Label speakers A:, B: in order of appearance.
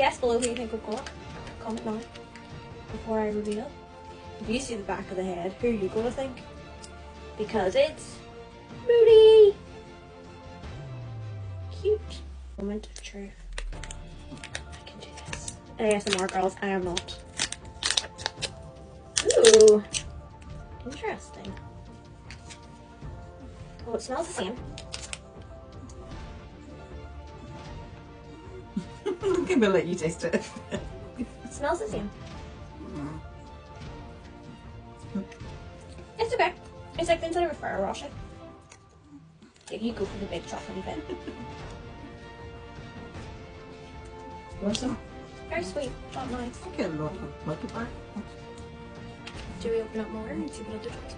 A: Guess below who you think we've got. Comment now before I reveal. If you see the back of the head, who are you gonna think? Because it's Moody! Cute. Moment of truth. I can do this. ASMR girls, I am not. Ooh. Interesting. Oh, it smells the same.
B: I'm gonna let you taste it.
A: It smells the same. It's okay. It's like the inside of a Ferrero Rocher. If you go for the big chocolatey bit.
B: What's that?
A: Very sweet, not nice.
B: I get a lot of multiplier.
A: Do we open up more and see what other chocolate?